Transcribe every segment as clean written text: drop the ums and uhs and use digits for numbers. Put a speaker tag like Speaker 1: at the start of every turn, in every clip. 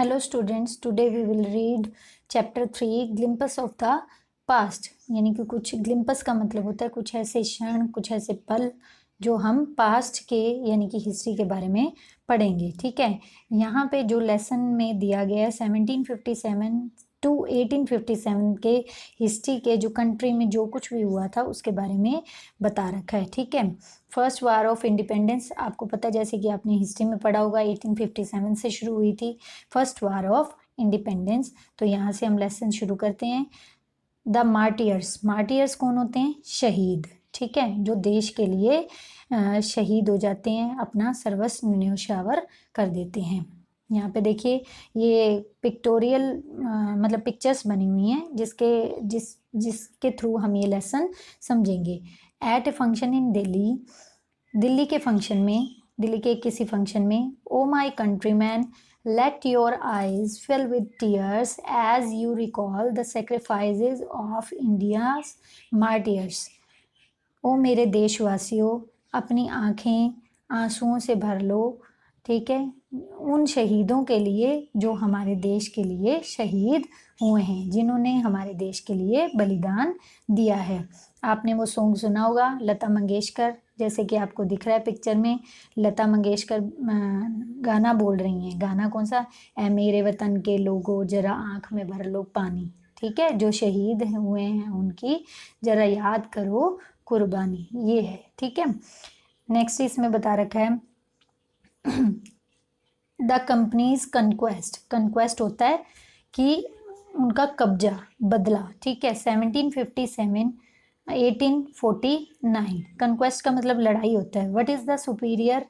Speaker 1: Hello students, today we will read chapter 3 glimpse of the past। यानी कि कुछ ग्लिम्पस का मतलब होता है कुछ ऐसे क्षण, कुछ ऐसे पल जो हम पास्ट के यानी कि हिस्ट्री के बारे में पढ़ेंगे। ठीक है, यहाँ पे जो लेसन में दिया गया है 1757 टू 1857 के हिस्ट्री के जो कंट्री में जो कुछ भी हुआ था उसके बारे में बता रखा है। ठीक है, फर्स्ट वार ऑफ इंडिपेंडेंस आपको पता है, जैसे कि आपने हिस्ट्री में पढ़ा होगा 1857 से शुरू हुई थी फर्स्ट वार ऑफ इंडिपेंडेंस। तो यहाँ से हम लेसन शुरू करते हैं। द मार्टियर्स, मार्टियर्स कौन होते हैं? शहीद। ठीक है, जो देश के लिए शहीद हो जाते हैं, अपना सर्वस्व न्यौछावर कर देते हैं। यहाँ पे देखिए ये पिक्टोरियल मतलब पिक्चर्स बनी हुई हैं जिसके थ्रू हम ये लेसन समझेंगे। At a function in Delhi, Delhi के फंक्शन में, दिल्ली के किसी फंक्शन में, O my countryman let your eyes fill with tears as you recall the sacrifices of India's martyrs। ओ मेरे देशवासियों, अपनी आंखें आंसुओं से भर लो। ठीक है, उन शहीदों के लिए जो हमारे देश के लिए शहीद हुए हैं, जिन्होंने हमारे देश के लिए बलिदान दिया है। आपने वो सॉन्ग सुना होगा, लता मंगेशकर, जैसे कि आपको दिख रहा है पिक्चर में लता मंगेशकर गाना बोल रही हैं। गाना कौन सा? ऐ मेरे वतन के लोगों जरा आँख में भर लो पानी। ठीक है, जो शहीद हुए हैं उनकी जरा याद करो कुर्बानी, ये है। ठीक है, नेक्स्ट इसमें बता रखा है द कंपनीज कंक्वेस्ट, कंक्वेस्ट होता है कि उनका कब्जा, बदला। ठीक है, 1757 1849, कंक्वेस्ट का मतलब लड़ाई होता है। What is the superior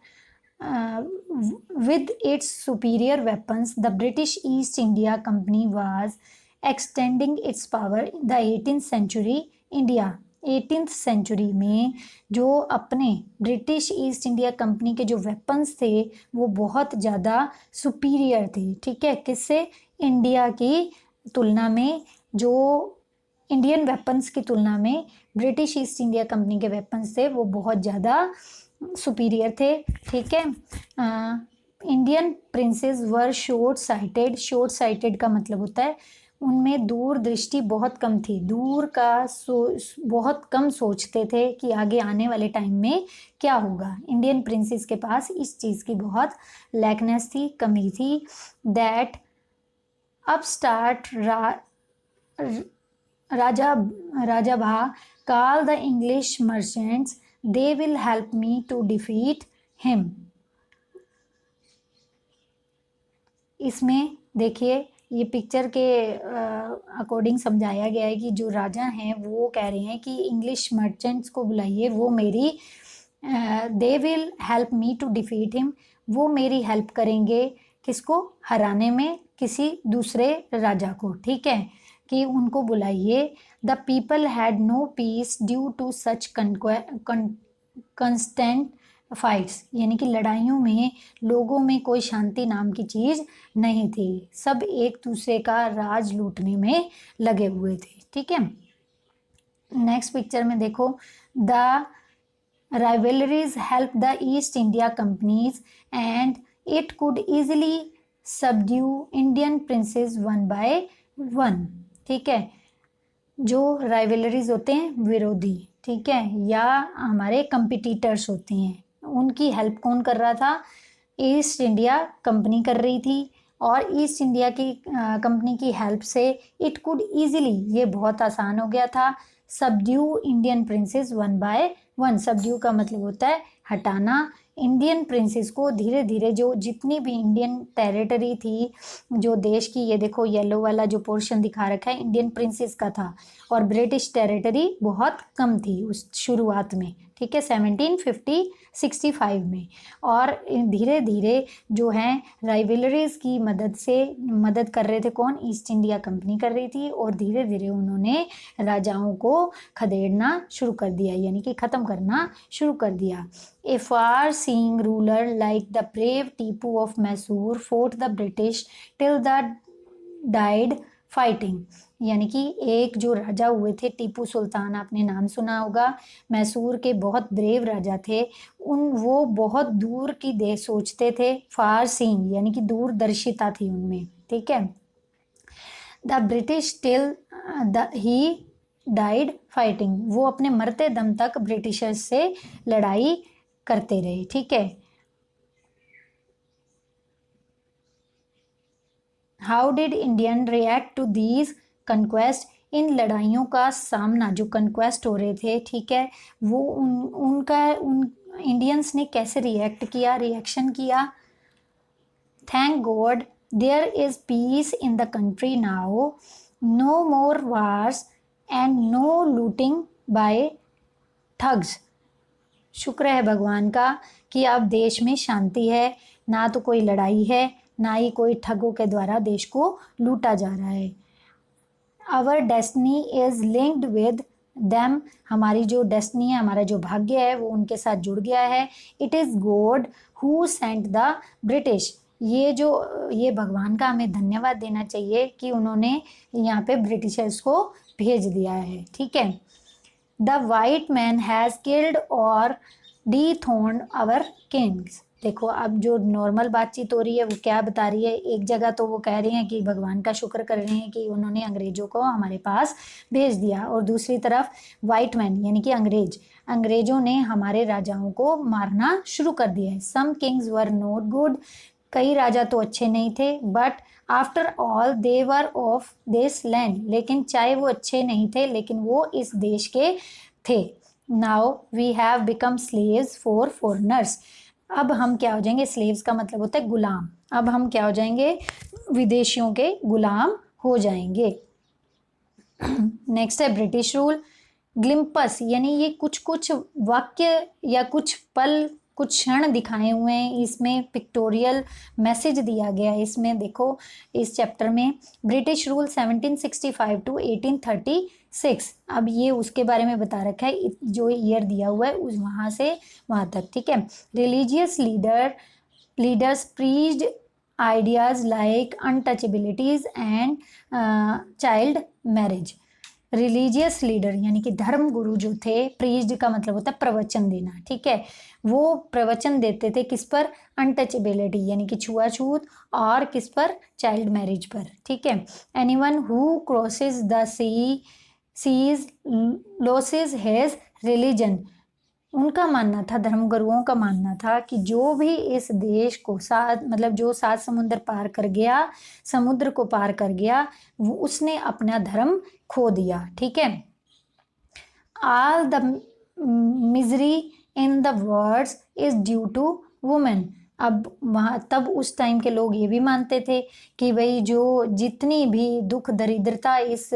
Speaker 1: with its superior weapons the British East India Company was extending its power in the 18th century India। 18th century में जो अपने ब्रिटिश ईस्ट इंडिया कंपनी के जो वेपन्स थे वो बहुत ज़्यादा सुपीरियर थे। ठीक है, किससे? इंडिया की तुलना में, जो इंडियन वेपन्स की तुलना में ब्रिटिश ईस्ट इंडिया कंपनी के वेपन्स थे वो बहुत ज़्यादा सुपीरियर थे। ठीक है, इंडियन प्रिंसेस वर शॉर्ट साइटेड, शॉर्ट साइटेड का मतलब होता है उनमें दूरदृष्टि बहुत कम थी, दूर का बहुत कम सोचते थे कि आगे आने वाले टाइम में क्या होगा। इंडियन प्रिंसेस के पास इस चीज़ की बहुत लैकनेस थी, कमी थी। दैट अपस्टार्ट राजा भा call the English merchants they will help me to defeat him. इसमें देखिए ये पिक्चर के अकॉर्डिंग समझाया गया है कि जो राजा हैं वो कह रहे हैं कि इंग्लिश मर्चेंट्स को बुलाइए, वो मेरी they will help me to defeat him, वो मेरी हेल्प करेंगे किसको? हराने में किसी दूसरे राजा को। ठीक है, कि उनको बुलाइए। The people had no peace due to such constant fights, यानी कि लड़ाइयों में लोगों में कोई शांति नाम की चीज़ नहीं थी, सब एक दूसरे का राज लूटने में लगे हुए थे। ठीक है, नेक्स्ट पिक्चर में देखो, the rivalries help the East India companies and it could easily subdue Indian princess one by one. ठीक है, जो राइवलरीज होते हैं विरोधी, ठीक है, या हमारे कंपिटिटर्स होते हैं, उनकी हेल्प कौन कर रहा था? ईस्ट इंडिया कंपनी कर रही थी। और ईस्ट इंडिया की कंपनी की हेल्प से इट कुड ईजिली, ये बहुत आसान हो गया था, subdue Indian princess one by one. Subdue का मतलब होता है हटाना। इंडियन प्रिंसेस को धीरे धीरे, जो जितनी भी इंडियन टेरिटरी थी जो देश की, ये देखो येलो वाला जो पोर्शन दिखा रखा है इंडियन प्रिंसेस का था, और ब्रिटिश टेरिटरी बहुत कम थी उस शुरुआत में। ठीक है, 1765 में। और धीरे धीरे जो है राइवलरीज की मदद से मदद कर रहे थे कौन? ईस्ट इंडिया कंपनी कर रही थी, और धीरे धीरे उन्होंने राजाओं को खदेड़ना शुरू कर दिया, यानी कि ख़त्म करना शुरू कर दिया। A far seeing ruler like the brave Tipu of Mysore fought the British till the died fighting, यानी कि एक जो राजा हुए थे टीपू सुल्तान, आपने नाम सुना होगा, मैसूर के बहुत ब्रेव राजा थे। वो बहुत दूर की सोचते थे, फार सीइंग यानी कि दूरदर्शिता थी उनमें। ठीक है। The British till he died fighting, वो अपने मरते दम तक ब्रिटिशर्स से लड़ाई करते रहे, ठीक है। How did Indian react to these conquest, इन लड़ाइयों का सामना, जो कंक्वेस्ट हो रहे थे, ठीक है, वो उन इंडियंस ने कैसे रिएक्शन किया। Thank God there is peace in the country now, no more wars and no looting by thugs, शुक्र है भगवान का कि अब देश में शांति है, ना तो कोई लड़ाई है, ना ही कोई ठगों के द्वारा देश को लूटा जा रहा है। Our destiny is linked with them, हमारी जो डेस्टिनी है, हमारा जो भाग्य है, वो उनके साथ जुड़ गया है। It is God who sent the British, ये भगवान का हमें धन्यवाद देना चाहिए कि उन्होंने यहाँ पे ब्रिटिशर्स को भेज दिया है, ठीक है। The white man has killed और dethroned आवर किंग्स, देखो अब जो नॉर्मल बातचीत हो रही है वो क्या बता रही है, एक जगह तो वो कह रही हैं कि भगवान का शुक्र कर रहे हैं कि उन्होंने अंग्रेजों को हमारे पास भेज दिया, और दूसरी तरफ वाइट मैन यानी कि अंग्रेजों ने हमारे राजाओं को मारना शुरू कर दिया है। सम किंग्स वर नॉट गुड, कई राजा तो अच्छे नहीं थे, but after all they were of this land, लेकिन चाहे वो अच्छे नहीं थे लेकिन वो इस देश के थे। Now we have become slaves for foreigners, अब हम क्या हो जाएंगे, स्लेव्स का मतलब होता है गुलाम, अब हम क्या हो जाएंगे, विदेशियों के गुलाम हो जाएंगे। नेक्स्ट है ब्रिटिश रूल। ग्लिम्पस यानी ये कुछ वाक्य या कुछ पल, कुछ क्षण दिखाए हुए हैं, इसमें पिक्टोरियल मैसेज दिया गया है। इसमें देखो इस चैप्टर में ब्रिटिश रूल 1765 टू 1836, अब ये उसके बारे में बता रखा है, जो ईयर दिया हुआ है उस वहाँ से वहाँ तक, ठीक है। Religious leaders preached ideas like untouchabilities and child marriage, religious leader यानी कि धर्म गुरु जो थे, प्रीच्ड का मतलब होता है प्रवचन देना, ठीक है, वो प्रवचन देते थे किस पर, अनटचेबिलिटी यानी कि छुआछूत, और किस पर, चाइल्ड मैरिज पर, ठीक है। Anyone who crosses the seas loses his religion, उनका मानना था, धर्मगुरुओं का मानना था कि जो भी इस देश को मतलब जो 7 समुद्र पार कर गया, समुद्र को पार कर गया, वो उसने अपना धर्म खो दिया, ठीक है। All the misery in the world is due to women, अब वहाँ तब उस टाइम के लोग ये भी मानते थे कि भाई जो जितनी भी दुख दरिद्रता इस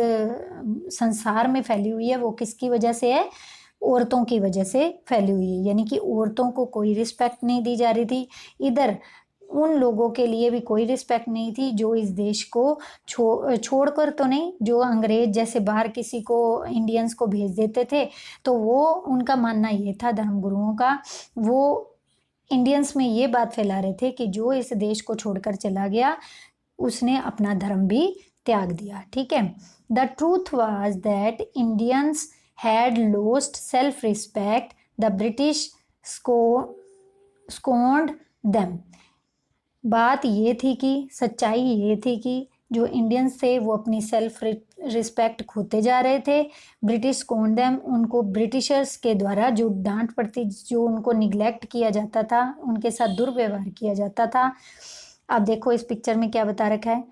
Speaker 1: संसार में फैली हुई है वो किसकी वजह से है, औरतों की वजह से फैली हुई है, यानी कि औरतों को कोई रिस्पेक्ट नहीं दी जा रही थी। इधर उन लोगों के लिए भी कोई रिस्पेक्ट नहीं थी जो इस देश को छोड़कर तो नहीं, जो अंग्रेज जैसे बाहर किसी को इंडियंस को भेज देते थे, तो वो उनका मानना ये था धर्मगुरुओं का, वो इंडियंस में ये बात फैला रहे थे कि जो इस देश को छोड़कर चला गया उसने अपना धर्म भी त्याग दिया, ठीक है। The truth was that Indians had lost self-respect, the British scorned them, बात ये थी कि सच्चाई ये थी कि जो इंडियंस थे वो अपनी सेल्फ रिस्पेक्ट खोते जा रहे थे। ब्रिटिश स्कॉन्ड देम, उनको ब्रिटिशर्स के द्वारा जो डांट पड़ती, जो उनको निगलेक्ट किया जाता था, उनके साथ दुर्व्यवहार किया जाता था। अब देखो इस पिक्चर में क्या बता रखा है,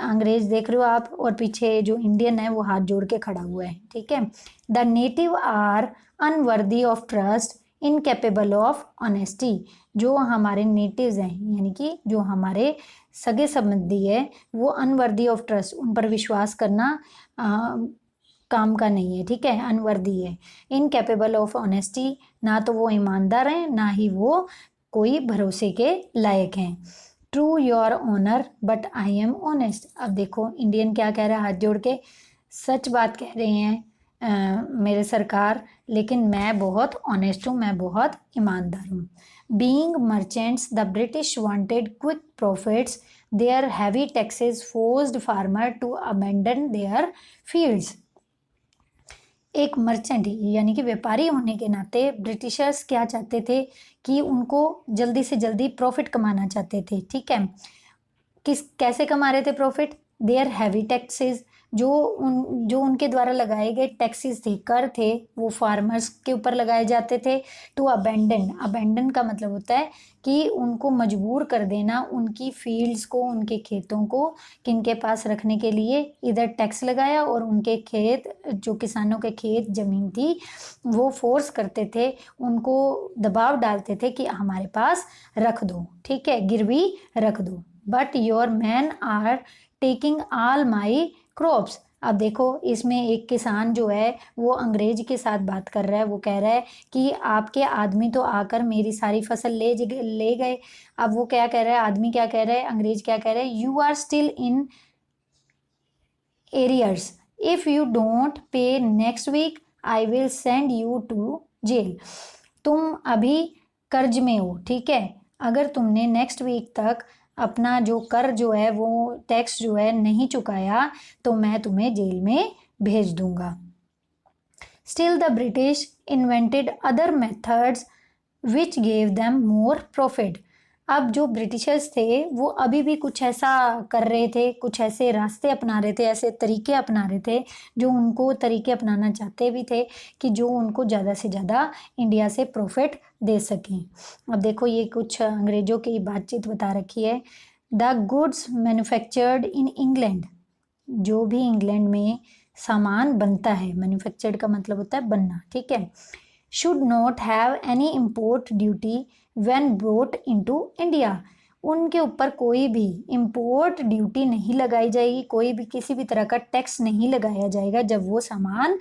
Speaker 1: अंग्रेज देख रहे हो आप, और पीछे जो इंडियन है वो हाथ जोड़ के खड़ा हुआ है, ठीक है। The native are unworthy of trust, incapable of honesty, जो हमारे नेटिव्स हैं यानी कि जो हमारे सगे संबंधी है वो अनवर्दी ऑफ ट्रस्ट, उन पर विश्वास करना काम का नहीं है, ठीक है, अनवर्दी है। इनकेपेबल ऑफ ऑनेस्टी, ना तो वो ईमानदार हैं ना ही वो कोई भरोसे के लायक हैं। True your honour but I am honest, अब देखो इंडियन क्या कह रहा है, हाथ जोड़ के सच बात कह रहे हैं मेरे सरकार, लेकिन मैं बहुत ऑनेस्ट हूँ, मैं बहुत ईमानदार हूँ। Being merchants the British wanted quick profits, their heavy taxes forced farmer to abandon their fields, एक मर्चेंट यानी कि व्यापारी होने के नाते ब्रिटिशर्स क्या चाहते थे कि उनको जल्दी से जल्दी प्रॉफिट कमाना चाहते थे, ठीक है। कैसे कमा रहे थे प्रॉफिट? देयर हैवी टैक्सेस, जो उनके द्वारा लगाए गए टैक्सेस थे, कर थे, वो फार्मर्स के ऊपर लगाए जाते थे। टू अबेंडन का मतलब होता है कि उनको मजबूर कर देना, उनकी फील्ड्स को, उनके खेतों को किनके पास रखने के लिए इधर टैक्स लगाया, और उनके खेत, जो किसानों के खेत जमीन थी, वो फोर्स करते थे, उनको दबाव डालते थे कि हमारे पास रख दो, ठीक है, गिरवी रख दो। But your man are taking all my crops. अब देखो, इसमें एक किसान जो है वो अंग्रेज के साथ बात कर रहा है, वो कह रहा है कि आपके आदमी तो आकर मेरी सारी फसल ले गए। अब वो क्या कह रहा है, आदमी क्या कह रहा है, अंग्रेज क्या कह रहा है, you are still in arrears, if you don't pay next week I will send you to jail. तुम अभी कर्ज में हो, ठीक है, अगर तुमने नेक्स्ट वीक तक अपना जो कर जो है, वो टैक्स जो है नहीं चुकाया, तो मैं तुम्हें जेल में भेज दूंगा। Still the British invented other methods which gave them more profit. अब जो ब्रिटिशर्स थे वो अभी भी कुछ ऐसा कर रहे थे, कुछ ऐसे रास्ते अपना रहे थे, ऐसे तरीके अपना रहे थे जो उनको तरीके अपनाना चाहते भी थे कि जो उनको ज़्यादा से ज़्यादा इंडिया से प्रॉफिट दे सकें। अब देखो, ये कुछ अंग्रेज़ों की बातचीत बता रखी है। The goods manufactured in England, जो भी इंग्लैंड में सामान बनता है, मैन्युफैक्चर्ड का मतलब होता है बनना, ठीक है, should not have any import duty when brought into India. उनके ऊपर कोई भी इम्पोर्ट ड्यूटी नहीं लगाई जाएगी, कोई भी किसी भी तरह का टैक्स नहीं लगाया जाएगा जब वो सामान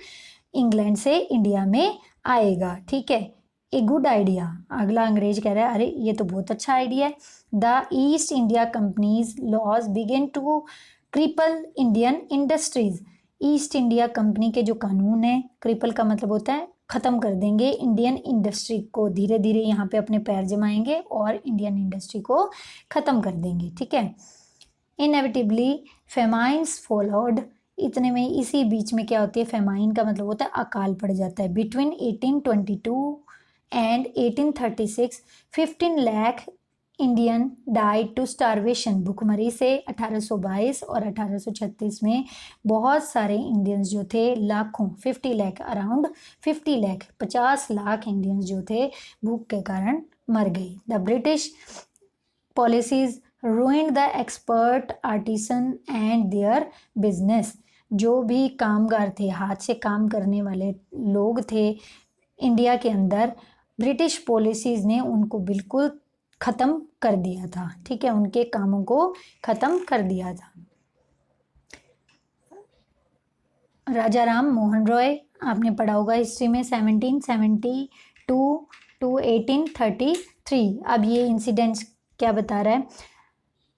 Speaker 1: इंग्लैंड से इंडिया में आएगा, ठीक है। A good idea. अगला अंग्रेज कह रहा है, अरे ये तो बहुत अच्छा आइडिया है। The East India Company's laws begin to cripple Indian industries. East India Company के जो कानून है, क्रिपल का मतलब होता है ख़त्म कर देंगे, इंडियन इंडस्ट्री को धीरे धीरे यहाँ पे अपने पैर जमाएंगे और इंडियन इंडस्ट्री को ख़त्म कर देंगे, ठीक है। Inevitably famines followed. इतने में, इसी बीच में क्या होती है, फेमाइन का मतलब होता है अकाल पड़ जाता है। Between 1822 and 1836 15 lakh Indian died to starvation. भुखमरी से 1822 और 1836 में बहुत सारे इंडियंस जो थे, लाखों, 50 लाख, अराउंड 50 लाख, 50 लाख इंडियंस जो थे भूख के कारण मर गए। The British policies ruined the expert artisan and their business. जो भी कामगार थे, हाथ से काम करने वाले लोग थे इंडिया के अंदर, ब्रिटिश पॉलिसीज ने उनको बिल्कुल ख़त्म कर दिया था, ठीक है, उनके कामों को ख़त्म कर दिया था। राजा राम मोहन रॉय, आपने पढ़ा होगा हिस्ट्री में, 1772 टू 1833। अब ये इंसिडेंट्स क्या बता रहा है,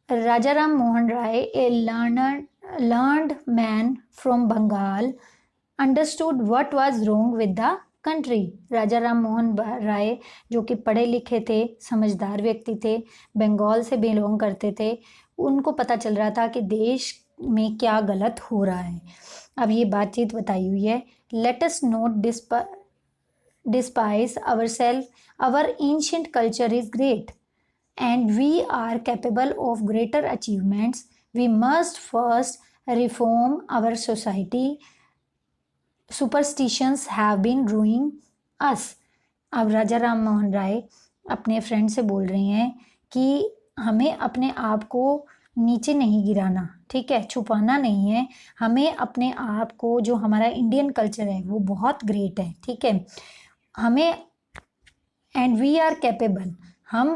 Speaker 1: Raja Ram Mohan Roy, a learned man from Bengal, understood what was wrong with the country. Raja Ram Mohan Roy जो कि पढ़े लिखे थे, समझदार व्यक्ति थे, बंगाल से बिलोंग करते थे, उनको पता चल रहा था कि देश में क्या गलत हो रहा है। अब ये बातचीत बताई हुई है। Let us not despise our self, our ancient culture is great and we are capable of greater achievements. We must first reform our society. Superstitions have been ruining us. अब राजा राम मोहन राय अपने फ्रेंड से बोल रहे हैं कि हमें अपने आप को नीचे नहीं गिराना, ठीक है, छुपाना नहीं है, हमें अपने आप को, जो हमारा इंडियन कल्चर है वो बहुत ग्रेट है, ठीक है, हमें, एंड वी आर कैपेबल, हम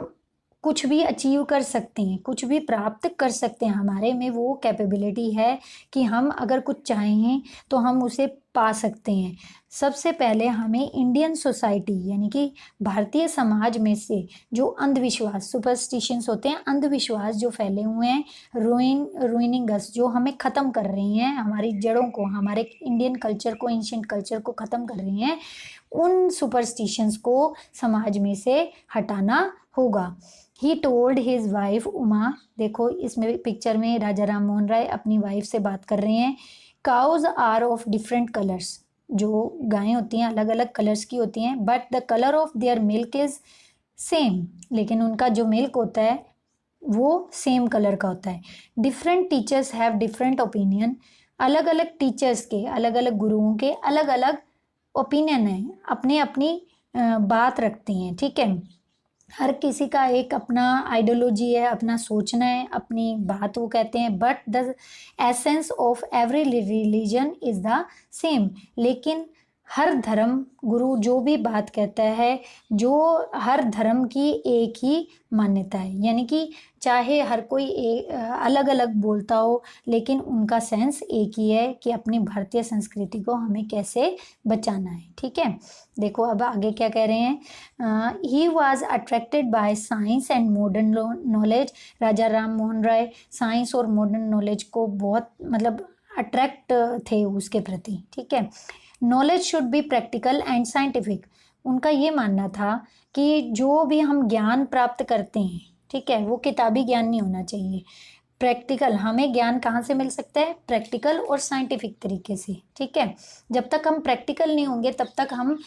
Speaker 1: कुछ भी अचीव कर सकते हैं, कुछ भी प्राप्त कर सकते हैं, हमारे में वो कैपेबिलिटी है कि हम अगर कुछ चाहें तो हम उसे पा सकते हैं। सबसे पहले हमें इंडियन सोसाइटी यानी कि भारतीय समाज में से जो अंधविश्वास, सुपरस्टिशंस होते हैं, अंधविश्वास जो फैले हुए हैं, रुइनिंग अस, जो हमें ख़त्म कर रही हैं, हमारी जड़ों को, हमारे इंडियन कल्चर को, एंशिएंट कल्चर को ख़त्म कर रही हैं, उन सुपरस्टिशंस को समाज में से हटाना होगा। He told his wife Uma. देखो, इसमें पिक्चर में राजा राम मोहन राय अपनी वाइफ से बात कर रहे हैं। Cows are of different colours, जो गायें होती हैं अलग अलग कलर्स की होती हैं, but the colour of their milk is same, लेकिन उनका जो मिल्क होता है वो सेम कलर का होता है। Different teachers have different opinion, अलग अलग टीचर्स के, अलग अलग गुरुओं के अलग अलग ओपिनियन है, अपनी अपनी बात रखती हैं, ठीक है। हर किसी का एक अपना आइडियोलॉजी है, अपना सोचना है, अपनी बात वो कहते हैं, but the essence of every religion is the same. लेकिन हर धर्म गुरु जो भी बात कहता है, जो हर धर्म की एक ही मान्यता है, यानी कि चाहे हर कोई अलग अलग बोलता हो, लेकिन उनका सेंस एक ही है कि अपनी भारतीय संस्कृति को हमें कैसे बचाना है, ठीक है। देखो अब आगे क्या कह रहे हैं। He was attracted by science and modern knowledge. Raja Ram Mohan Roy science और मॉडर्न नॉलेज को बहुत मतलब अट्रैक्ट थे उसके प्रति, ठीक है। Knowledge should be practical and scientific. उनका ये मानना था कि जो भी हम ज्ञान प्राप्त करते हैं, ठीक है, वो किताबी ज्ञान नहीं होना चाहिए, प्रैक्टिकल। हमें ज्ञान कहाँ से मिल सकता है? प्रैक्टिकल और साइंटिफिक तरीके से, ठीक है। जब तक हम प्रैक्टिकल नहीं होंगे तब तक हम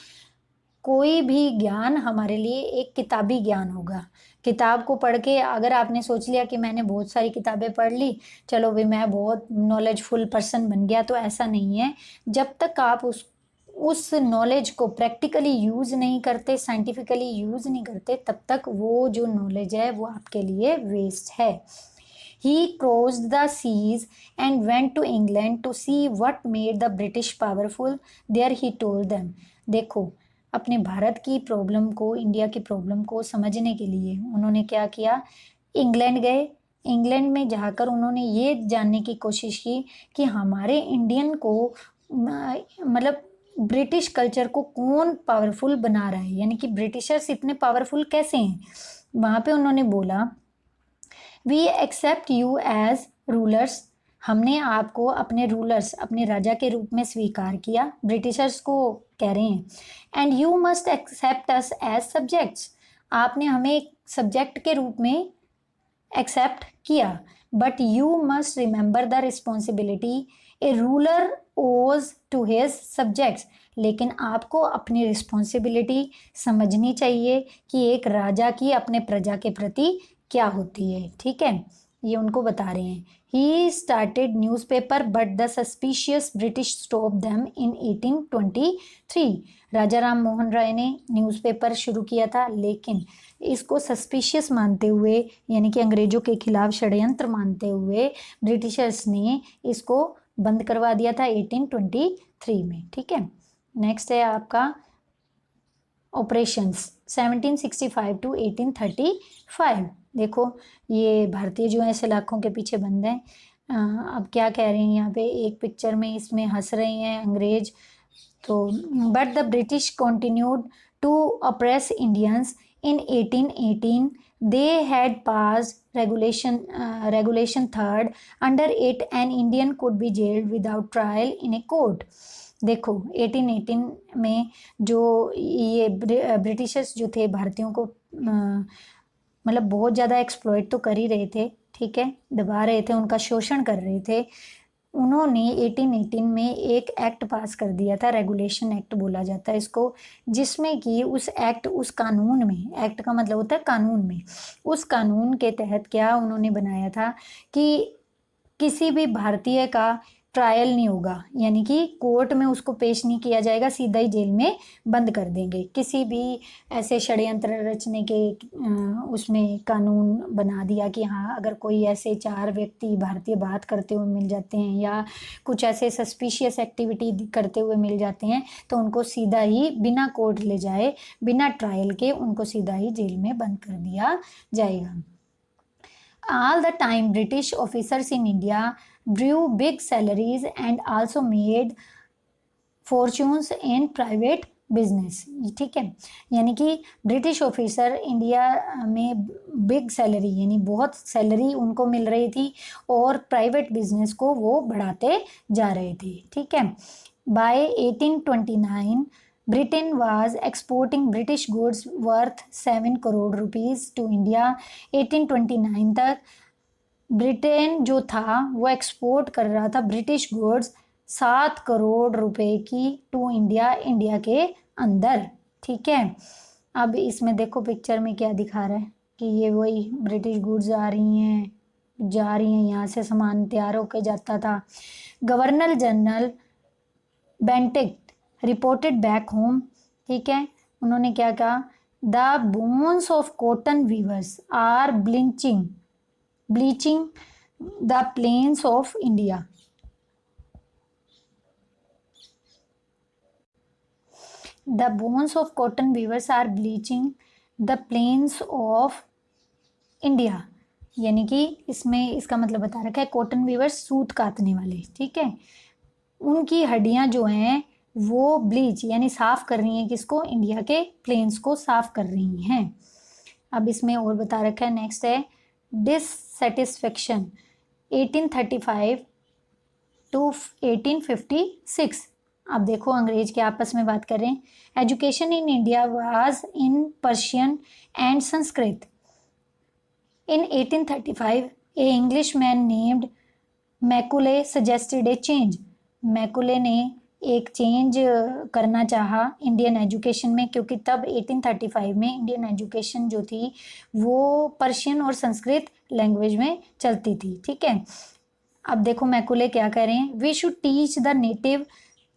Speaker 1: कोई भी ज्ञान हमारे लिए एक किताबी ज्ञान होगा। किताब को पढ़ के अगर आपने सोच लिया कि मैंने बहुत सारी किताबें पढ़ ली, चलो भी मैं बहुत नॉलेजफुल पर्सन बन गया, तो ऐसा नहीं है। जब तक आप उस नॉलेज को प्रैक्टिकली यूज़ नहीं करते, साइंटिफिकली यूज़ नहीं करते, तब तक वो जो नॉलेज है वो आपके लिए वेस्ट है। He crossed the seas and went to England to see what made the British powerful. There he told them. देखो, अपने भारत की प्रॉब्लम को, इंडिया की प्रॉब्लम को समझने के लिए उन्होंने क्या किया? इंग्लैंड गए। इंग्लैंड में जाकर उन्होंने ये जानने की कोशिश की कि हमारे इंडियन को मतलब ब्रिटिश कल्चर को कौन पावरफुल बना रहा है, यानी कि ब्रिटिशर्स इतने पावरफुल कैसे हैं। वहाँ पे उन्होंने बोला, we accept you as rulers. हमने आपको अपने रूलर्स, अपने राजा के रूप में स्वीकार किया, ब्रिटिशर्स को कह रहे हैं। And you must accept us as subjects. आपने हमें एक सब्जेक्ट के रूप में एक्सेप्ट किया, but you must remember the responsibility a ruler owes to his subjects. लेकिन आपको अपनी रिस्पॉन्सिबिलिटी समझनी चाहिए कि एक राजा की अपने प्रजा के प्रति क्या होती है, ठीक है। ये उनको बता रहे हैं। He started newspaper but the suspicious British stop them in 1823। राजा राम मोहन राय ने न्यूज़पेपर शुरू किया था, लेकिन इसको सस्पिशियस मानते हुए, यानी कि अंग्रेजों के खिलाफ षड्यंत्र मानते हुए, ब्रिटिशर्स ने इसको बंद करवा दिया था 1823 में, ठीक है। नेक्स्ट है आपका ऑपरेशंस 1765 टू 1835। देखो ये भारतीय जो है सलाखों के पीछे बंद हैं। अब क्या कह रहे हैं यहाँ पे, एक पिक्चर में इसमें हंस रहे हैं अंग्रेज। तो but the British continued to oppress Indians in 1818। They had passed regulation third, under it an Indian could be jailed without trial in a court. देखो 1818 में जो ये ब्रिटिशर्स जो थे भारतीयों को मतलब बहुत ज़्यादा एक्सप्लॉइट तो कर ही रहे थे, ठीक है, दबा रहे थे, उनका शोषण कर रहे थे। उन्होंने 1818 में एक एक्ट पास कर दिया था, रेगुलेशन एक्ट बोला जाता है इसको, जिसमें कि उस एक्ट, उस कानून में, एक्ट का मतलब होता है कानून में, उस कानून के तहत क्या उन्होंने बनाया था कि किसी भी भारतीय का ट्रायल नहीं होगा, यानी कि कोर्ट में उसको पेश नहीं किया जाएगा, सीधा ही जेल में बंद कर देंगे। किसी भी ऐसे षड्यंत्र रचने के उसमें कानून बना दिया कि हाँ, अगर कोई ऐसे 4 व्यक्ति भारतीय बात करते हुए मिल जाते हैं या कुछ ऐसे सस्पिशियस एक्टिविटी करते हुए मिल जाते हैं, तो उनको सीधा ही बिना कोर्ट ले जाए, बिना ट्रायल के उनको सीधा ही जेल में बंद कर दिया जाएगा। All the time, British officers in India drew big salaries and also made fortunes in private business, ठीक है। यानी कि ब्रिटिश ऑफिसर इंडिया में बिग सैलरी, यानी बहुत सैलरी उनको मिल रही थी और प्राइवेट बिजनेस को वो बढ़ाते जा रहे थे, ठीक है। By 1829 Britain was exporting British goods worth 7 crore rupees to India. 1829 तक ब्रिटेन जो था वो एक्सपोर्ट कर रहा था ब्रिटिश गुड्स 7 करोड़ रुपए की टू इंडिया, इंडिया के अंदर, ठीक है। अब इसमें देखो पिक्चर में क्या दिखा रहा है, कि ये वही ब्रिटिश गुड्स आ रही हैं, जा रही हैं, यहाँ से सामान तैयार होके जाता था। Governor general Bentinck reported back home, ठीक है, उन्होंने क्या कहा, the bones of cotton weavers are bleaching the plains of India. The bones of cotton weavers are bleaching the plains of India, यानी कि इसमें इसका मतलब बता रखा है कॉटन वीवर्स सूत काटने वाले, ठीक है, उनकी हड्डियां जो हैं वो ब्लीच यानी साफ कर रही हैं, किसको, इंडिया के प्लेन्स को साफ कर रही हैं। अब इसमें और बता रखा है, नेक्स्ट है डिससेटिस्फेक्शन 1835 टू 1856। अब देखो अंग्रेज के आपस में बात कर रहे हैं। Education in India was in Persian and Sanskrit. In 1835, a Englishman named Macaulay suggested a change. Macaulay ने एक चेंज करना चाहा इंडियन एजुकेशन में, क्योंकि तब 1835 में इंडियन एजुकेशन जो थी वो पर्शियन और संस्कृत लैंग्वेज में चलती थी, ठीक है। अब देखो मैकुले क्या कह रहे हैं, we should teach the native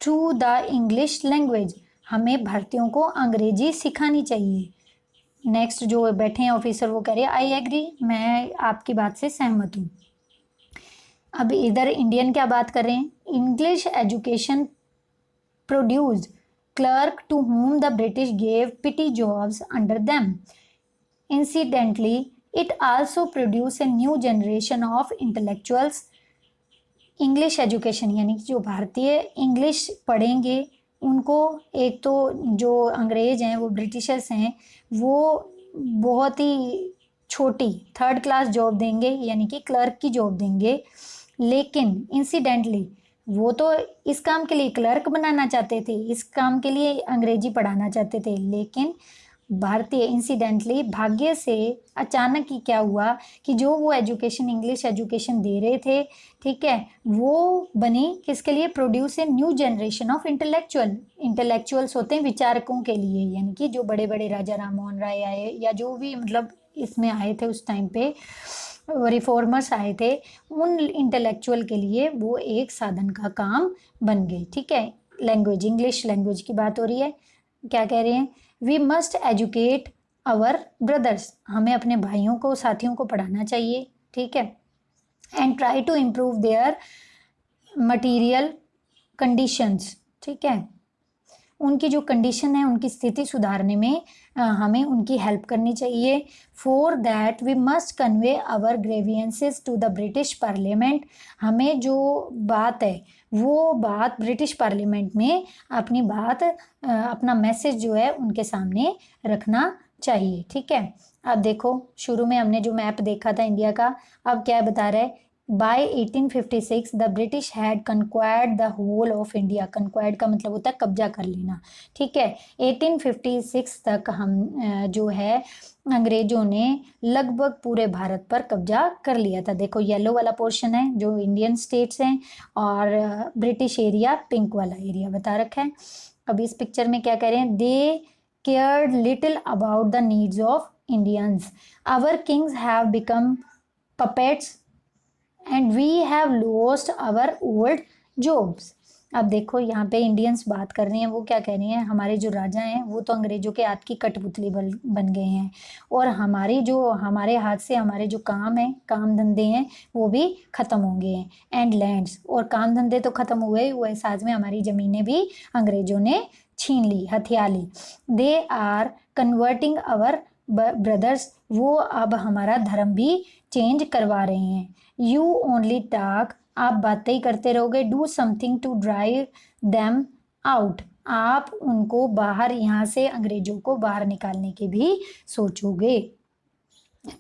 Speaker 1: through the English language, हमें भारतीयों को अंग्रेजी सिखानी चाहिए। नेक्स्ट जो बैठे हैं ऑफिसर वो कह रहे हैं आई एग्री, मैं आपकी बात से सहमत हूँ। अब इधर इंडियन क्या बात कर रहे हैं, English education produced clerk to whom the British gave petty jobs under them. Incidentally it also produce a new generation of intellectuals. English education यानी कि जो भारतीय इंग्लिश पढ़ेंगे उनको, एक तो जो अंग्रेज हैं वो ब्रिटिशर्स हैं वो बहुत ही छोटी 3rd क्लास जॉब देंगे, यानी कि क्लर्क की जॉब देंगे, लेकिन इंसिडेंटली वो तो इस काम के लिए क्लर्क बनाना चाहते थे, इस काम के लिए अंग्रेजी पढ़ाना चाहते थे, लेकिन भारतीय इंसिडेंटली भाग्य से अचानक ही क्या हुआ कि जो वो एजुकेशन इंग्लिश एजुकेशन दे रहे थे, ठीक है, वो बनी किसके लिए, produce a new generation of intellectuals होते हैं विचारकों के लिए, यानी कि जो बड़े बड़े राजा राम मोहन राय आए या जो भी मतलब इसमें आए थे उस टाइम पे रिफॉर्मर्स आए थे, उन इंटेलेक्चुअल के लिए वो एक साधन का काम बन गई, ठीक है। लैंग्वेज, इंग्लिश लैंग्वेज की बात हो रही है, क्या कह रहे हैं, we must educate our brothers, हमें अपने भाइयों को साथियों को पढ़ाना चाहिए, ठीक है, and try to improve their material conditions, ठीक है, उनकी जो कंडीशन है उनकी स्थिति सुधारने में हमें उनकी हेल्प करनी चाहिए। For that we must convey our grievances to the British Parliament, हमें जो बात है वो बात ब्रिटिश पार्लियामेंट में अपनी बात अपना मैसेज जो है उनके सामने रखना चाहिए, ठीक है। अब देखो शुरू में हमने जो मैप देखा था इंडिया का, अब क्या बता रहा है, by 1856 the British had conquered the whole of India, conquered का मतलब होता है कब्जा कर लेना, ठीक है। 1856 तक हम जो है अंग्रेजों ने लगभग पूरे भारत पर कब्जा कर लिया था। देखो येलो वाला पोर्शन है जो इंडियन स्टेट्स हैं और ब्रिटिश एरिया पिंक वाला एरिया बता रखा है। अब इस पिक्चर में क्या कह रहे हैं, they cared little about the needs of Indians, our kings have become puppets and we have lost our old jobs. अब देखो यहाँ पे इंडियंस बात कर रहे हैं, वो क्या कह रहे हैं, हमारे जो राजा हैं वो तो अंग्रेजों के हाथ की कठपुतली बन गए हैं और हमारे हाथ से हमारे जो काम है काम धंधे हैं वो भी ख़त्म हो गए हैं, एंड लैंड्स, और काम धंधे तो ख़त्म हुए साथ में हमारी ज़मीनें भी अंग्रेजों ने छीन ली, हथिया ली। They are converting our brothers, वो अब हमारा धर्म भी चेंज करवा रहे हैं। यू ओनली टॉक, आप बातें ही करते रहोगे, do something to drive them out, आप उनको बाहर, यहाँ से अंग्रेजों को बाहर निकालने के भी सोचोगे।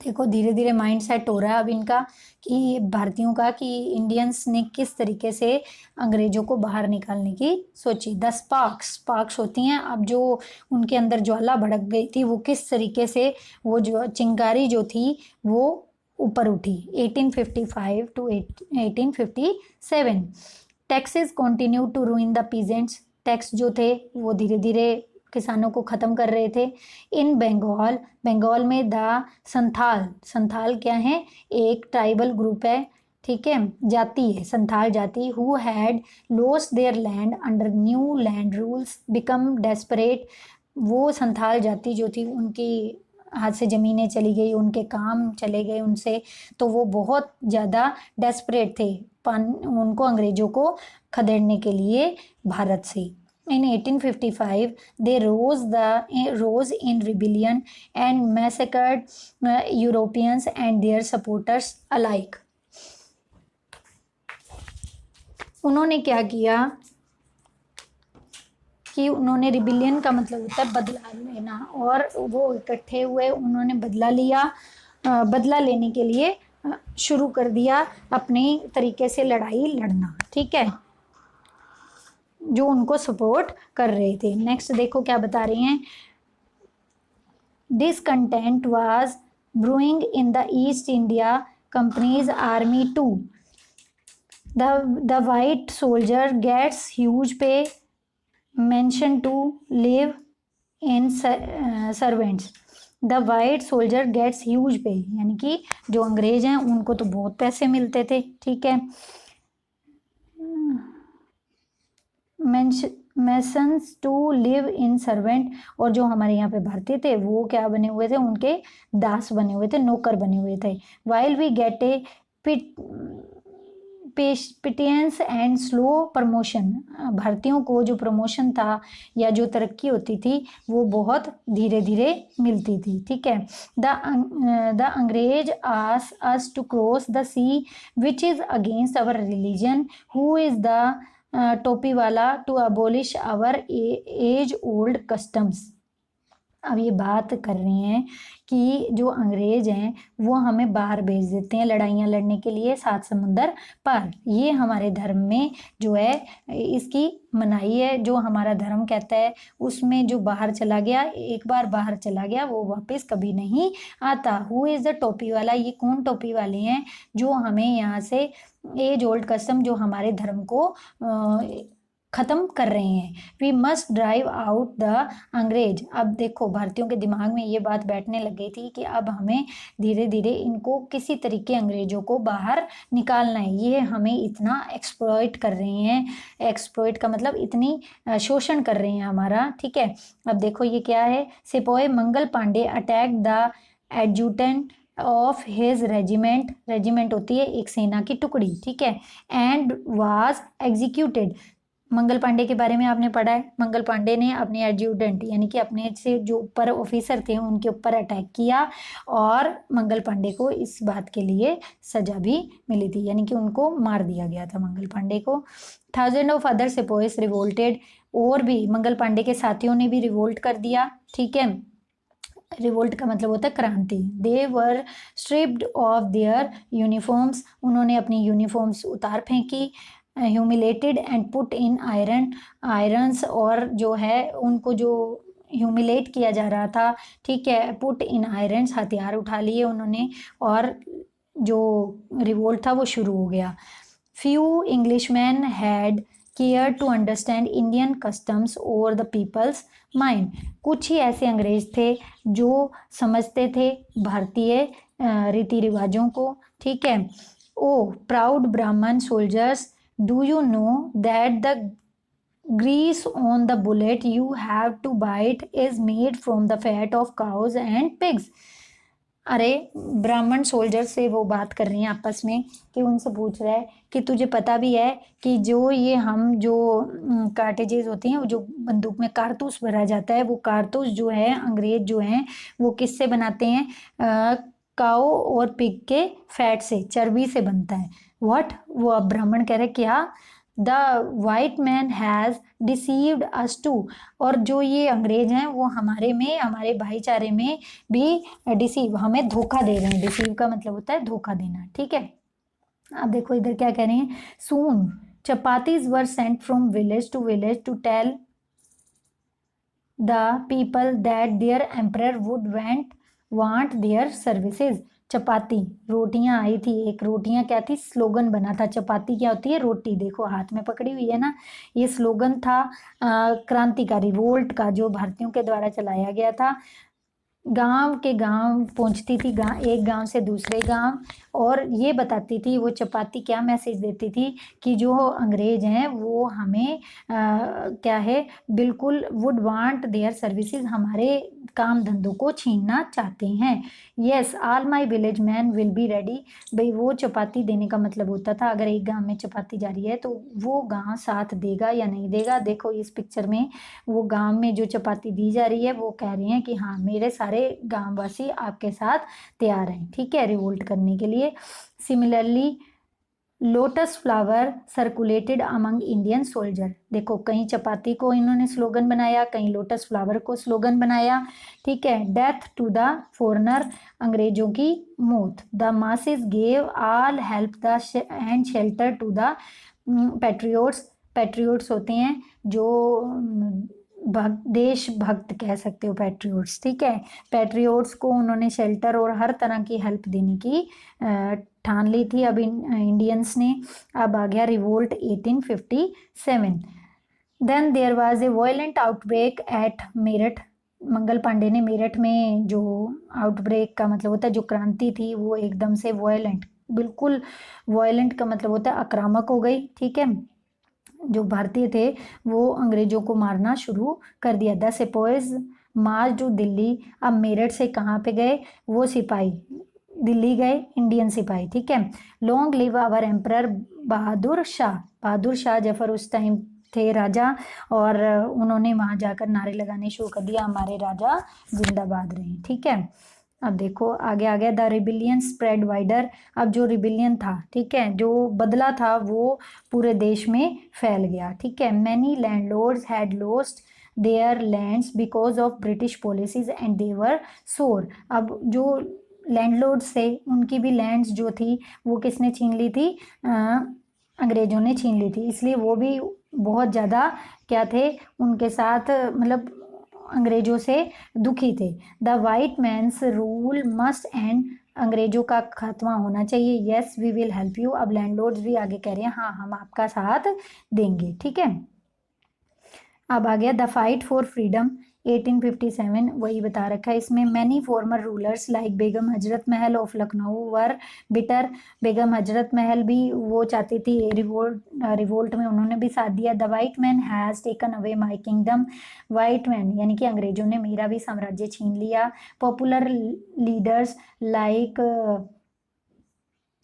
Speaker 1: देखो धीरे धीरे माइंड सेट हो रहा है अब इनका कि भारतीयों का, कि इंडियंस ने किस तरीके से अंग्रेजों को बाहर निकालने की सोची। 10 स्पार्क्स होती हैं, अब जो उनके अंदर ज्वाला भड़क गई थी वो किस तरीके से, वो जो चिंगारी जो थी वो ऊपर उठी। 1855 to 1857 taxes continue to ruin the peasants, tax जो थे वो धीरे धीरे किसानों को ख़त्म कर रहे थे। इन बंगाल, बंगाल में द संथाल, संथाल क्या है, एक ट्राइबल ग्रुप है, ठीक है, जाति है, संथाल जाति, who had lost there land under new land rules become desperate. वो संथाल जाति जो थी उनकी हाथ से ज़मीनें चली गई, उनके काम चले गए उनसे, तो वो बहुत ज़्यादा डेस्परेट थे उनको अंग्रेज़ों को खदेड़ने के लिए भारत से। In 1855, they rose in rebellion and massacred Europeans and their supporters alike. उन्होंने क्या किया कि उन्होंने रिबिलियन का मतलब होता है बदला लेना, और वो इकट्ठे हुए, उन्होंने बदला लिया, बदला लेने के लिए शुरू कर दिया अपने तरीके से लड़ाई लड़ना, ठीक है, जो उनको सपोर्ट कर रहे थे। नेक्स्ट देखो क्या बता रही हैं, discontent was brewing in the East India company's army too. The white soldier gets huge pay, mansion to live in servants. The white soldier gets huge pay, यानी कि जो अंग्रेज हैं उनको तो बहुत पैसे मिलते थे, ठीक है। Masons to live in servant, और जो हमारे यहाँ पे भारतीय थे वो क्या बने हुए थे, उनके दास बने हुए थे, नौकर बने हुए थे। While we get a pittance and slow promotion, भारतीयों को जो प्रमोशन था या जो तरक्की होती थी वो बहुत धीरे धीरे मिलती थी, ठीक है। The angrez ask us to cross the sea which is against our religion, who is the topi wala to abolish our age old customs. अब ये बात कर रहे हैं कि जो अंग्रेज हैं वो हमें बाहर भेज देते हैं लड़ाइयाँ लड़ने के लिए 7 समुंदर पार। ये हमारे धर्म में जो है इसकी मनाही है, जो हमारा धर्म कहता है उसमें जो बाहर चला गया, एक बार बाहर चला गया वो वापस कभी नहीं आता। हु इज़ द टोपी वाला, ये कौन टोपी वाले हैं जो हमें यहाँ से एज ओल्ड कस्टम, जो हमारे धर्म को ख़त्म कर रहे हैं। We must drive out the अंग्रेज। अब देखो भारतीयों के दिमाग में ये बात बैठने लग गई थी कि अब हमें धीरे धीरे इनको किसी तरीके अंग्रेजों को बाहर निकालना है, ये हमें इतना एक्सप्लॉइट कर रहे हैं, एक्सप्लॉइट का मतलब इतनी शोषण कर रहे हैं हमारा, ठीक है। अब देखो ये क्या है, sipahi Mangal Pandey attack the adjutant of his regiment, regiment होती है एक सेना की टुकड़ी, ठीक है, and was executed. Mangal Pandey के बारे में आपने पढ़ा है, मंगल पांडे ने अपने एडजुटेंट यानी कि अपने से जो ऊपर ऑफिसर थे उनके ऊपर अटैक किया, और मंगल पांडे को इस बात के लिए सजा भी मिली थी, यानी कि उनको मार दिया गया था मंगल पांडे को। 1000 ऑफ अदर सिपाहीज रिवोल्टेड, और भी मंगल पांडे के साथियों ने भी रिवोल्ट कर दिया, ठीक है। रिवोल्ट का मतलब होता है क्रांति। दे वर स्ट्रिप्ड ऑफ देयर यूनिफॉर्म्स, उन्होंने अपनी यूनिफॉर्म्स उतार फेंकी। Humiliated and put in irons, और जो है उनको जो ह्यूमिलेट किया जा रहा था, ठीक है, पुट इन आयरन्स, हथियार उठा लिए उन्होंने, और जो रिवोल्ट था वो शुरू हो गया। Few Englishman had care to understand Indian customs और द पीपल्स माइंड, कुछ ही ऐसे अंग्रेज थे जो समझते थे भारतीय रीति रिवाजों को, ठीक है। ओ प्राउड ब्राह्मण soldiers, do you know that the grease on the bullet you have to bite is made from the fat of cows and pigs। अरे ब्राह्मण सोल्जर से वो बात कर रही हैं आपस में कि उनसे पूछ रहा है कि तुझे पता भी है कि जो ये हम जो कार्टेजेस होती हैं, जो बंदूक में कारतूस भरा जाता है, वो कारतूस जो है अंग्रेज जो हैं वो किससे बनाते हैं, काओ और पिग के फैट से, चर्बी से बनता है। व्हाट, वो अब ब्राह्मण कह रहे क्या, the white man has deceived us too, और जो ये अंग्रेज हैं वो हमारे में, हमारे भाईचारे में भी डिसीव, हमें धोखा दे रहे हैं। डिसीव का मतलब होता है धोखा देना, ठीक है। अब देखो इधर क्या कह रहे हैं, soon chapatis were sent from village to tell the people that their emperor would want their services. Chapati, रोटियां आई थी, एक रोटियां क्या थी, स्लोगन बना था। चपाती क्या होती है, रोटी, देखो हाथ में पकड़ी हुई है ना। ये स्लोगन था क्रांति का, रिवोल्ट का, जो भारतीयों के द्वारा चलाया गया था। गांव के गांव पहुंचती थी, एक गांव से दूसरे गांव, और ये बताती थी वो चपाती, क्या मैसेज देती थी कि जो अंग्रेज हैं वो हमें क्या है, बिल्कुल वुड वांट देयर सर्विसेज, हमारे काम धंधों को छीनना चाहते हैं। Yes all my village man will be ready. भाई वो चपाती देने का मतलब होता था, अगर एक गांव में चपाती जा रही है तो वो गांव साथ देगा या नहीं देगा। देखो इस पिक्चर में वो गांव में जो चपाती दी जा रही है वो कह रही हैं कि हाँ मेरे सारे गांववासी आपके साथ तैयार हैं, ठीक है, रिवोल्ट करने के लिए। Similarly lotus flower circulated among Indian soldier. देखो कहीं चपाती को इन्होंने स्लोगन बनाया, कहीं लोटस फ्लावर को स्लोगन बनाया, ठीक है। डेथ टू द फॉरनर, अंग्रेजों की मौत। The masses gave all help the and shelter to the patriots. Patriots होते हैं जो देशभक्त कह सकते हो, पैट्रियोट्स, ठीक है। पैट्रियोट्स को उन्होंने शेल्टर और हर तरह की हेल्प देने की ठान ली थी अब इंडियंस ने। अब आ गया revolt 1857। Then there was a violent outbreak at Meerut. Mangal Pandey ने मेरठ में जो आउटब्रेक का मतलब होता है, जो क्रांति थी वो एकदम से वायलेंट, बिल्कुल वायलेंट का मतलब होता है आक्रामक हो गई, ठीक है। जो भारतीय थे वो अंग्रेजों को मारना शुरू कर दिया। The sipahis march to Delhi. अब मेरठ से कहाँ पे गए, वो सिपाही दिल्ली गए, इंडियन सिपाही, ठीक है। Long live our emperor Bahadur Shah. Bahadur Shah Zafar उस टाइम थे राजा, और उन्होंने वहां जाकर नारे लगाने शुरू कर दिया, हमारे राजा जिंदाबाद रहे, ठीक है। अब देखो आगे आ गया, द रिबिलियन स्प्रेड वाइडर। अब जो रिबिलियन था, ठीक है, जो बदला था वो पूरे देश में फैल गया, ठीक है। Many landlords had lost their lands because of British policies and they were sore. अब जो लैंडलॉर्ड्स थे उनकी भी लैंड्स जो थी वो किसने छीन ली थी, अंग्रेजों ने छीन ली थी, इसलिए वो भी बहुत ज़्यादा क्या थे, उनके साथ मतलब अंग्रेजों से दुखी थे। The white man's rule must end, अंग्रेजों का खात्मा होना चाहिए। Yes we will help you. अब लैंडलॉर्ड्स भी आगे कह रहे हैं हाँ हम आपका साथ देंगे, ठीक है। अब आ गया द फाइट फॉर फ्रीडम 1857, वही बता रखा है इसमें। Many farmer rulers like Begum Hazrat Mahal of Lucknow were bitter. Begum Hazrat Mahal भी वो चाहती थी रिवोल्ट में, उन्होंने भी साथ दिया। The white man has taken away my kingdom. White man यानी कि अंग्रेजों ने मेरा भी साम्राज्य छीन लिया। पॉपुलर लीडर्स लाइक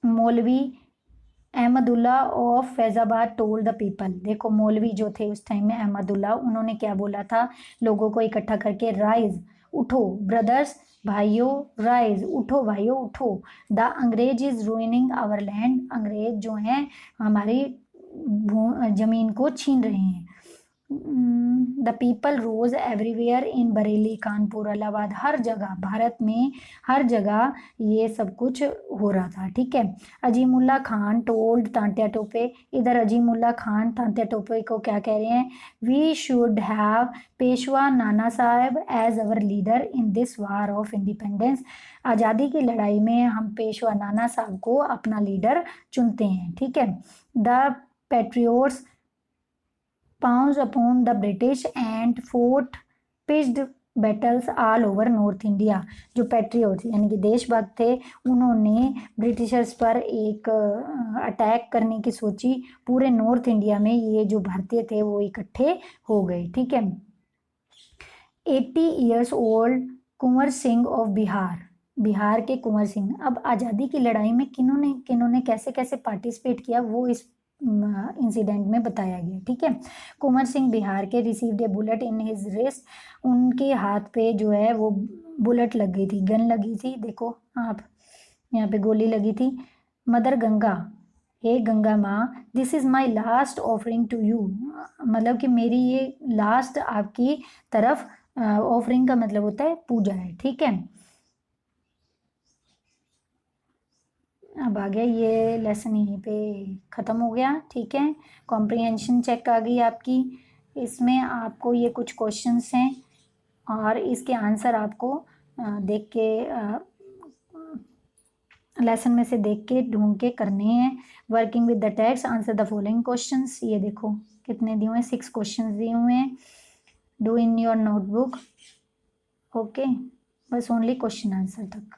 Speaker 1: मौलवी Ahmadullah of Faizabad told the people. देखो मौलवी जो थे उस टाइम में, अहमदुल्ला, उन्होंने क्या बोला था लोगों को इकट्ठा करके, राइज, उठो ब्रदर्स, भाइयों, राइज, उठो भाइयों उठो। द अंग्रेज इज रूइनिंग आवर लैंड। अंग्रेज जो हैं हमारी जमीन को छीन रहे हैं। The people rose everywhere in Bareilly, Kanpur, Allahabad, हर जगह भारत में हर जगह ये सब कुछ हो रहा था, ठीक है। अजीमुल्ला खान टोल्ड तांत्या टोपे। इधर अजीमुल्ला खान तांत्या टोपे को क्या कह रहे हैं, we should have Peshwa Nana Sahab as our leader in this war of independence. आज़ादी की लड़ाई में हम पेशवा नाना साहब को अपना लीडर चुनते हैं, ठीक है। The patriots pounced upon the British and fought pitched battles all over north India. जो पैट्रियोट्स यानी कि देशभक्त थे उन्होंने ब्रिटिशर्स पर एक अटैक करने की सोची। पूरे नॉर्थ इंडिया में ये जो भारतीय थे वो इकट्ठे हो गए, ठीक है। 80 years old Kunwar Singh of Bihar. Bihar के कुंवर सिंह। अब आज़ादी की लड़ाई में किन्होंने किन्होंने कैसे कैसे पार्टिसिपेट किया वो इस इंसिडेंट में बताया गया, ठीक है। कुंवर सिंह बिहार के received A bullet in his wrist. उनके हाथ पे जो है वो बुलेट लग गई थी, गन लगी थी, देखो आप यहाँ पे गोली लगी थी। मदर गंगा, हे गंगा माँ, this is my last offering to you. मतलब कि मेरी ये लास्ट आपकी तरफ, ऑफरिंग का मतलब होता है पूजा है, ठीक है। अब आ गया ये लेसन, यहीं पे ख़त्म हो गया, ठीक है। कॉम्प्रिहेंशन चेक आ गई आपकी। इसमें आपको ये कुछ क्वेश्चंस हैं और इसके आंसर आपको देख के लेसन में से देख के ढूंढ के करने हैं। Working with the text answer the following questions. ये देखो कितने दिए हुए हैं, 6 क्वेश्चंस दिए हुए हैं। Do in your notebook. Okay, बस ओनली क्वेश्चन आंसर तक।